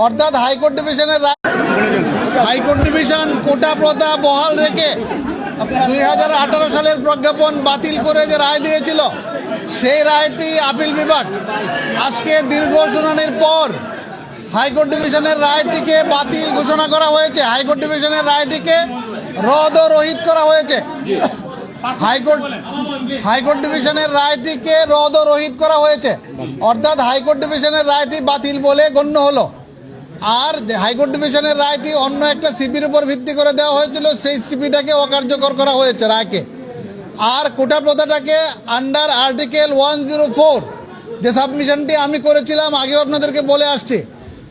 অর্থাৎ হাইকোর্ট ডিভিশনের high court division কোটা প্রথা বহাল রেখে 2018 সালের প্রজ্ঞাপন বাতিল করে যে রায় দিয়েছিল, সেই রায়টি আপিল বিভাগ আজকে দীর্ঘ শুনানির পর হাইকোর্ট ডিভিশনের রায়টিকে বাতিল ঘোষণা করা হয়েছে। হাইকোর্ট ডিভিশনের রায়টিকে রদ ও রহিত করা হয়েছে। হাইকোর্ট ডিভিশনের রায়টিকে রদ ও রহিত করা হয়েছে, অর্থাৎ হাইকোর্ট ডিভিশনের রায়টি বাতিল বলে গণ্য হলো। আর হাইকোর্ট ডিভিশনের রায়টি অন্য একটা সিপির উপর ভিত্তি করে দেওয়া হয়েছিল, সেই সিপিটাকে অকার্যকর করা হয়েছে রায়কে। আর কোটা প্রথাটাকে আন্ডার আর্টিকেল 104 যে সাবমিশনটি আমি করেছিলাম, আগেও আপনাদেরকে বলে আসছি,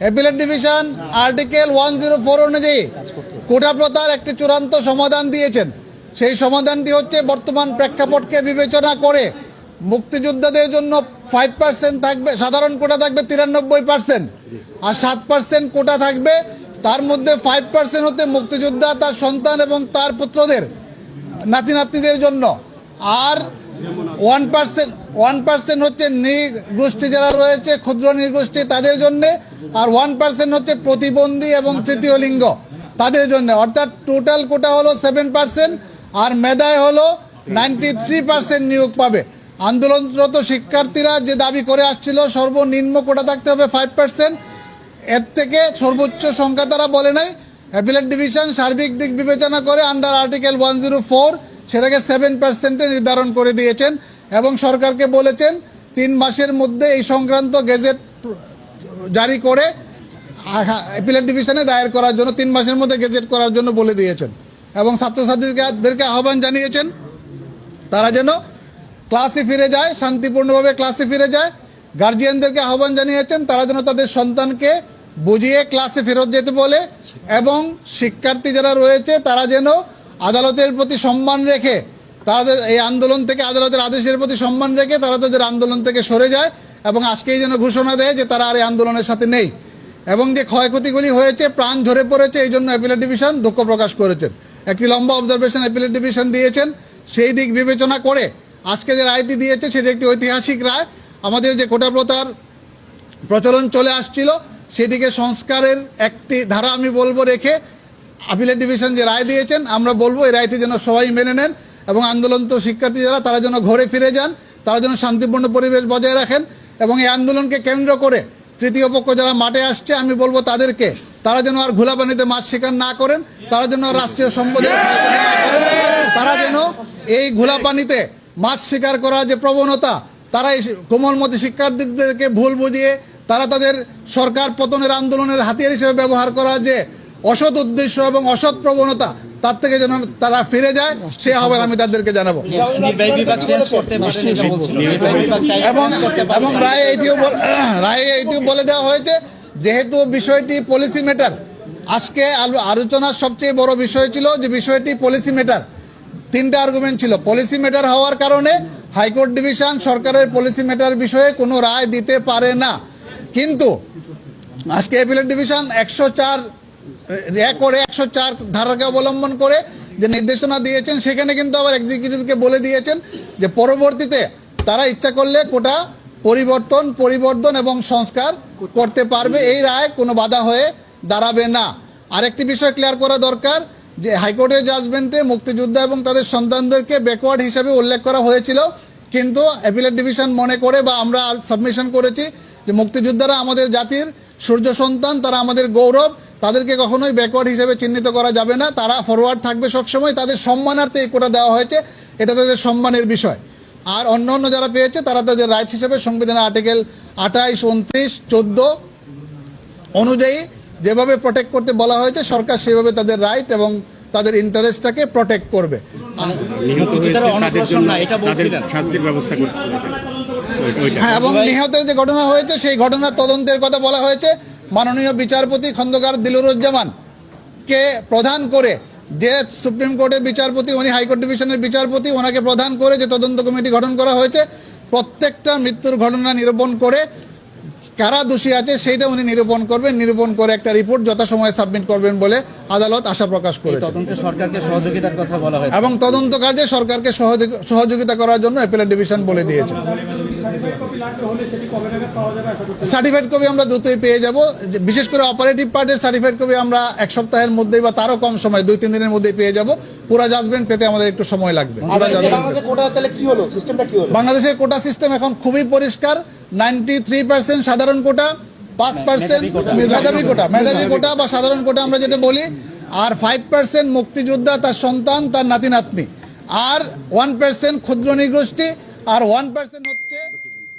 অ্যাপিলেট ডিভিশন আর্টিকেল 104 অনুযায়ী কোটা প্রথার একটি চূড়ান্ত সমাধান দিয়েছেন। সেই সমাধানটি হচ্ছে বর্তমান প্রেক্ষাপটকে বিবেচনা করে মুক্তিযোদ্ধাদের জন্য 5% থাকবে, সাধারণ কোটা থাকবে 93%, আর 7% কোটা থাকবে। তার মধ্যে 5% হতে মুক্তিযোদ্ধা, তার সন্তান এবং তার পুত্রদের, নাতি নাতনিদের জন্য, আর 1% হচ্ছে নৃগোষ্ঠী যারা রয়েছে, ক্ষুদ্র নৃগোষ্ঠী তাদের জন্য, আর 1% হচ্ছে প্রতিবন্ধী এবং তৃতীয় লিঙ্গ তাদের জন্য। অর্থাৎ টোটাল কোটা হলো 7%, আর মেধায় হলো 93% নিয়োগ পাবে। আন্দোলনরত শিক্ষার্থীরা যে দাবি করে আসছিল সর্বনিম্ন কোটা থাকতে হবে 5%, এর থেকে সর্বোচ্চ সংখ্যা তারা বলে নাই। অ্যাপিলেট ডিভিশন সার্বিক দিক বিবেচনা করে আন্ডার আর্টিকেল 104 সেটাকে 7% নির্ধারণ করে দিয়েছেন এবং সরকারকে বলেছেন 3 মাসের মধ্যে এই সংক্রান্ত গেজেট জারি করে অ্যাপিলেট ডিভিশনে দায়ের করার জন্য 3 মাসের মধ্যে গেজেট করার জন্য বলে দিয়েছেন। এবং ছাত্রছাত্রীদেরকে আহ্বান জানিয়েছেন তারা যেন ক্লাসে ফিরে যায়, শান্তিপূর্ণভাবে ক্লাসে ফিরে যায়। গার্জিয়ানদেরকে আহ্বান জানিয়েছেন তারা যেন তাদের সন্তানকে বুঝিয়ে ক্লাসে ফেরত যেতে বলে, এবং শিক্ষার্থী যারা রয়েছে তারা যেন আদালতের প্রতি সম্মান রেখে, তাদের এই আন্দোলন থেকে, আদালতের আদেশের প্রতি সম্মান রেখে তারা তাদের আন্দোলন থেকে সরে যায় এবং আজকেই যেন ঘোষণা দেয় যে তারা আর এই আন্দোলনের সাথে নেই। এবং যে ক্ষয়ক্ষতিগুলি হয়েছে, প্রাণ ঝরে পড়েছে, এই জন্য অ্যাপিলেট ডিভিশন দুঃখ প্রকাশ করেছেন। একটি লম্বা অবজারভেশন অ্যাপিলেট ডিভিশন দিয়েছেন। সেই দিক বিবেচনা করে আজকে যে রায়টি দিয়েছে সেটি একটি ঐতিহাসিক রায়। আমাদের যে কোটা প্রথার প্রচলন চলে আসছিল সেটিকে সংস্কারের একটি ধারা আমি বলবো রেখে অ্যাপিলেট ডিভিশন যে রায় দিয়েছেন, আমরা বলবো এই রায়টি যেন সবাই মেনে নেন এবং আন্দোলনরত শিক্ষার্থী যারা তারা যেন ঘরে ফিরে যান, তারা যেন শান্তিপূর্ণ পরিবেশ বজায় রাখেন। এবং এই আন্দোলনকে কেন্দ্র করে তৃতীয় পক্ষ যারা মাঠে আসছে আমি বলবো তাদেরকে, তারা যেন আর ঘোলা পানিতে মাছ শিকার না করেন, তারা যেন রাষ্ট্রীয় সম্পদের ক্ষয়ক্ষতি না করেন, তারা যেন এই ঘোলা পানিতে মাছ শিকার করার যে প্রবণতা, তারা এই কোমলমতি শিক্ষার্থীদেরকে ভুল বুঝিয়ে তারা তাদের সরকার পতনের আন্দোলনের হাতিয়ার হিসেবে ব্যবহার করার যে অসৎ উদ্দেশ্য এবং অসৎ প্রবণতা, তার থেকে যেন তারা ফিরে যায়, সে আহ্বান আমি তাদেরকে জানাবো। এবং রায়ে এইটিও বলে দেওয়া হয়েছে, যেহেতু বিষয়টি পলিসি ম্যাটার, আজকে আলোচনার সবচেয়ে বড় বিষয় ছিল যে বিষয়টি পলিসি ম্যাটার। 3টা আর্গুমেন্ট ছিল। পলিসি ম্যাটার হওয়ার কারণে হাইকোর্ট ডিভিশন সরকারের পলিসি ম্যাটার বিষয়ে কোনো রায় দিতে পারে না। কিন্তু আজকে অ্যাপিলেট ডিভিশন 104 ধারাকে অবলম্বন করে যে নির্দেশনা দিয়েছেন, সেখানে কিন্তু আবার এক্সিকিউটিভকে বলে দিয়েছেন যে পরবর্তীতে তারা ইচ্ছা করলে কোটা পরিবর্তন এবং সংস্কার করতে পারবে। এই রায় কোনো বাধা হয়ে দাঁড়াবে না। আরেকটি বিষয় ক্লিয়ার করা দরকার যে হাইকোর্টের জাজমেন্টে মুক্তিযোদ্ধা এবং তাদের সন্তানদেরকে ব্যাকওয়ার্ড হিসাবে উল্লেখ করা হয়েছিল, কিন্তু অ্যাপিলেট ডিভিশন মনে করে বা আমরা সাবমিশন করেছি যে মুক্তিযোদ্ধারা আমাদের জাতির সূর্য সন্তান, তারা আমাদের গৌরব, তাদেরকে কখনোই ব্যাকওয়ার্ড হিসেবে চিহ্নিত করা যাবে না, তারা ফরওয়ার্ড থাকবে সবসময়। তাদের সম্মানার্থে এই কোটা দেওয়া হয়েছে, এটা তাদের সম্মানের বিষয়। আর অন্য যারা পেয়েছে তারা তাদের রাইট হিসেবে সংবিধানের আর্টিকেল 28, 29, 14 অনুযায়ী যেভাবে প্রোটেক্ট করতে বলা হয়েছে, সরকার সেভাবে তাদের রাইট এবং তাদের ইন্টারেস্টটাকে প্রোটেক্ট করবে। হ্যাঁ, এবং নিহতের যে ঘটনা হয়েছে সেই ঘটনার তদন্তের কথা বলা হয়েছে। মাননীয় বিচারপতি খন্দকার দিলুরুজ্জামানকে প্রধান করে, যে সুপ্রিম কোর্টের বিচারপতি, উনি হাইকোর্ট ডিভিশনের বিচারপতি, ওনাকে প্রধান করে যে তদন্ত কমিটি গঠন করা হয়েছে, প্রত্যেকটা মৃত্যুর ঘটনা নিরূপণ করে কারা দোষী আছে সেইটা উনি নিরূপণ করবেন, নিরূপণ করে একটা রিপোর্ট যথাসময়ে সাবমিট করবেন বলে আদালত আশা প্রকাশ করেছে। তদন্তে সরকারকে সহযোগিতার কথা বলা হয়েছে এবং তদন্ত কাজে সরকারকে সহযোগিতা করার জন্য অ্যাপিলেট ডিভিশন বলে দিয়েছে। সার্টিফাইড কপি আমরা দ্রুতই পেয়ে যাব, বিশেষ করে অপারেটিভ পার্টের সার্টিফাইড কপি আমরা এক সপ্তাহের মধ্যেই বা তারও কম সময় 2-3 দিনের মধ্যেই পেয়ে যাব। পুরা জাজমেন্ট পেতে আমাদের একটু সময় লাগবে। বাংলাদেশের কোটা সিস্টেম এখন খুবই পরিষ্কার। 93% সাধারণ কোটা, 5% মেধাবী কোটা বা সাধারণ কোটা আমরা যেটা বলি, আর 5% মুক্তিযোদ্ধা, তার সন্তান, তার নাতি নাতনি, আর 1% ক্ষুদ্র নৃগোষ্ঠী, আর 1% হচ্ছে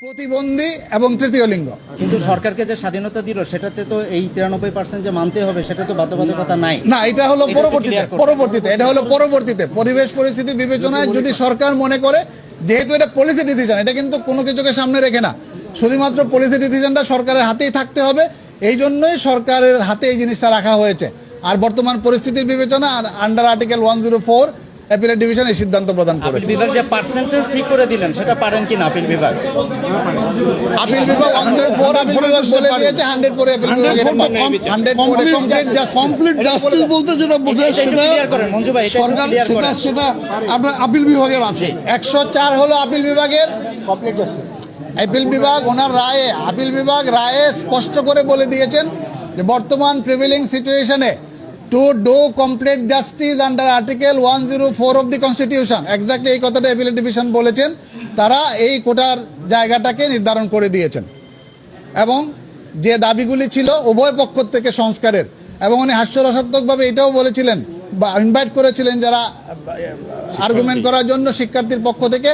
প্রতিবন্ধী এবং তৃতীয় লিঙ্গ। কিন্তু সরকারকে যে স্বাধীনতা দিল সেটাতে তো এই 93% যে মানতে হবে সেটা তো বাধ্যবাধকতা নাই। না, এটা হলো এটা তো clear করতে পরবর্তীতে এটা হলো পরবর্তীতে পরিবেশ পরিস্থিতি বিবেচনায় যদি সরকার মনে করে, যেহেতু এটা পলিসি ডিসিশন, এটা কিন্তু কোনো কিছুকে সামনে রেখে না, শুধুমাত্র পলিসি ডিসিশনটা সরকারের হাতেই থাকতে হবে। এই জন্যই সরকারের হাতে এই জিনিসটা রাখা হয়েছে। আর বর্তমান পরিস্থিতির বিবেচনা আর আন্ডার আর্টিকেল 104 অ্যাপিলেট ডিভিশন এই সিদ্ধান্ত প্রদান আপিল করেছে। বিভাগ যে পার্সেন্টেজ ঠিক করে দিলেন সেটা পারেন কিনা আপিল বিভাগ? আপিল বিভাগ 104 আপিল বিভাগ বলে দিয়েছে 100 পরে আপিল বিভাগ 100 পরে কমপ্লিট জাস্টিস বলতে যেটা বোঝায় এটা একটু সেটা ক্লিয়ার করেন মঞ্জু ভাই, এটা সরকার ক্লিয়ার করেন। সেটা আপনার আপিল বিভাগের আছে। 104 হলো আপিল বিভাগের আপিল বিভাগ। ওনার রায়ে আপিল বিভাগ রায়ে স্পষ্ট করে বলে দিয়েছেন যে বর্তমান প্রিভেলিং সিচুয়েশনে to do complete justice under article 104 of the constitution, exactly এই কথাটা অ্যাপিলেট ডিভিশন বলেছেন। তারা এই কোটার জায়গাটাকে নির্ধারণ করে দিয়েছেন এবং যে দাবিগুলি ছিল উভয় পক্ষ থেকে সংস্কারের, এবং উনি হাস্যরসাত্মকভাবে এটাও বলেছিলেন বা ইনভাইট করেছিলেন যারা আর্গুমেন্ট করার জন্য শিক্ষার্থীর পক্ষ থেকে